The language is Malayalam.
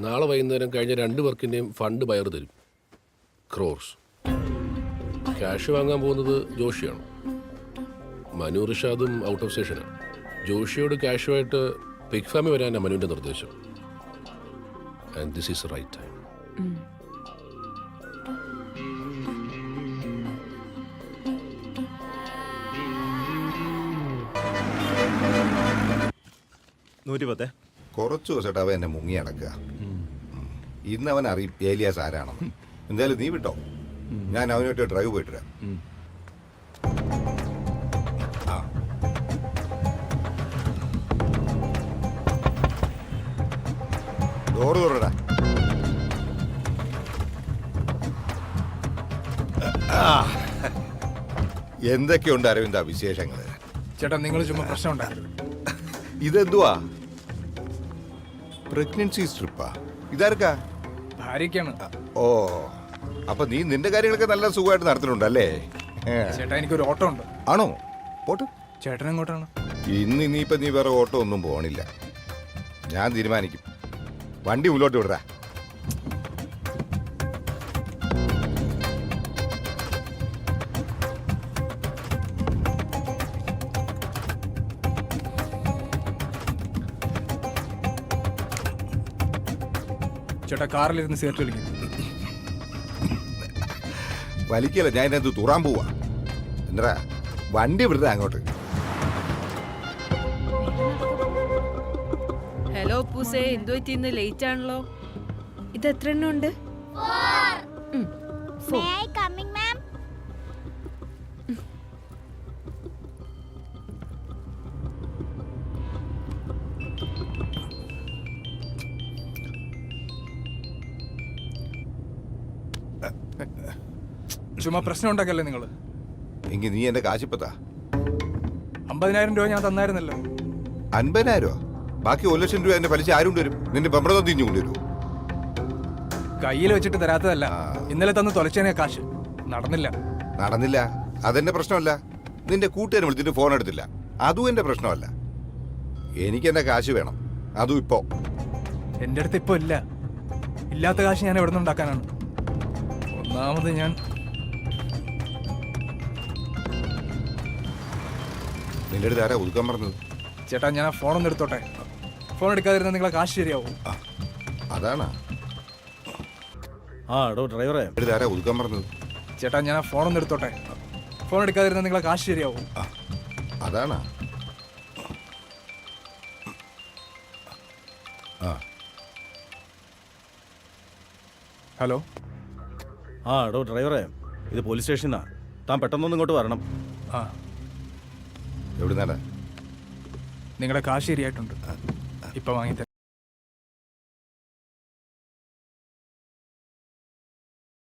നാളെ വൈകുന്നേരം കഴിഞ്ഞ 2 വർക്കിൻ്റെയും ഫണ്ട് ബയർ തരും. ക്രോർസ്. ക്യാഷ് വാങ്ങാൻ പോകുന്നത് ജോഷിയാണ്. മനു റിഷാദും ഔട്ട് ഓഫ് സ്റ്റേഷനാണ്. ജോഷിയോട് ക്യാഷുമായിട്ട് പിഗ് ഫാമിൽ വരാനാണ് മനുവിൻ്റെ നിർദ്ദേശം. And this is right time. കുറച്ചു ദിവസമായിട്ട് അവൻ എന്നെ മുങ്ങി അടക്കുക. ഇന്ന് അവൻ അറിയും ഏലിയാസ് ആരാണെന്ന്. എന്തായാലും നീ വിട്ടോ, ഞാൻ അവനായിട്ട് ഡ്രൈവ് പോയിട്ടിരാം. ഡോറ് തുറടാ. എന്തൊക്കെയുണ്ട് അരവിന്ദ വിശേഷങ്ങള്? ചേട്ടാ, നിങ്ങൾ ചുമ്മാ പ്രശ്നം ഉണ്ടാക്കരുത്. ഇതെന്തുവാ? പ്രഗ്നൻസി സ്ട്രിപ്പാ? ഇതാർക്കാ? ഭാര്യയ്ക്കാണ്. ഓ, അപ്പൊ നീ നിന്റെ കാര്യങ്ങളൊക്കെ നല്ല സുഖമായിട്ട് നടത്തുന്നുണ്ടല്ലേ? ചേട്ടാ, എനിക്കൊരു ഓട്ടോ ഉണ്ട്. ആണോ? ഓട്ടോ? ചേട്ടൻ എങ്ങോട്ടാണ്? ഇനിയിപ്പോ നീ വേറെ ഓട്ടോ ഒന്നും പോണില്ല. ഞാൻ തീരുമാനിക്കും. വണ്ടി മുന്നോട്ട് വിടറാ. ചേട്ടാ, കാറിലിരുന്ന് സിഗരറ്റ് വലിക്കും. വലിക്കല്ല, ഞാൻ ഇതിനകത്ത് തുറാൻ പോവാ. എന്താ വണ്ടി വിടുക അങ്ങോട്ട്. ഹലോ പൂസേ, എന്തു പറ്റി ഇന്ന് ലേറ്റ് ആണല്ലോ? ഇത് എത്ര എണ്ണം ഉണ്ട്? ചുമ്മാ പ്രശ്നം ഉണ്ടാക്കല്ലേ നിങ്ങള്? എങ്കിൽ നീ എന്റെ കാശിപ്പത്താ. 50,000 രൂപ ഞാൻ തന്നായിരുന്നല്ലോ. 50,000? ബാക്കി 1,00,000 രൂപ എന്റെ പലിശ ആരും വരും? നിന്റെ പെമ്പറം തിരിഞ്ഞു കൊണ്ടുവരൂ. കയ്യിൽ വെച്ചിട്ട് തരാത്തതല്ല, ഇന്നലെ തന്ന് തൊലച്ചേനെ കാശ്. നടന്നില്ല. അതെന്റെ പ്രശ്നമല്ല. നിന്റെ കൂട്ടുകാരൻ വിളിച്ചിട്ട് ഫോൺ എടുത്തില്ല, അതും എന്റെ പ്രശ്നമല്ല. എനിക്ക് എന്റെ കാശ് വേണം, അതും ഇപ്പോ. എന്റെ അടുത്ത് ഇപ്പൊ ഇല്ല. ഇല്ലാത്ത കാശ് ഞാൻ എവിടെ നിന്ന് ഉണ്ടാക്കാനാണ്? ഒന്നാമത് ഞാൻ നിന്റെ അടുത്ത് ആരാ ഒതുക്കാൻ പറഞ്ഞത്? ചേട്ടാ, ഞാൻ ഫോണൊന്നും എടുത്തോട്ടെ. ഫോൺ എടുക്കാതിരുന്ന നിങ്ങളെ കാശ് ശരിയാവും. അതാണോ? ഡ്രൈവറെ, അടുത്ത് ആരാ ഒതുക്കാൻ പറഞ്ഞത്? ചേട്ടാ, ഞാൻ ഫോണൊന്നും എടുത്തോട്ടെ. ഫോൺ എടുക്കാതിരുന്ന നിങ്ങളെ കാശ് ശരിയാവും. അതാണോ? ഹലോ. ഡ്രൈവറെ, ഇത് പോലീസ് സ്റ്റേഷനാ. താൻ പെട്ടെന്നൊന്നും ഇങ്ങോട്ട് വരണം. എവിടുന്നാടാ? നിങ്ങളുടെ കാശ് ശരിയായിട്ടുണ്ട്. ഇപ്പൊ വാങ്ങിത്തരാം.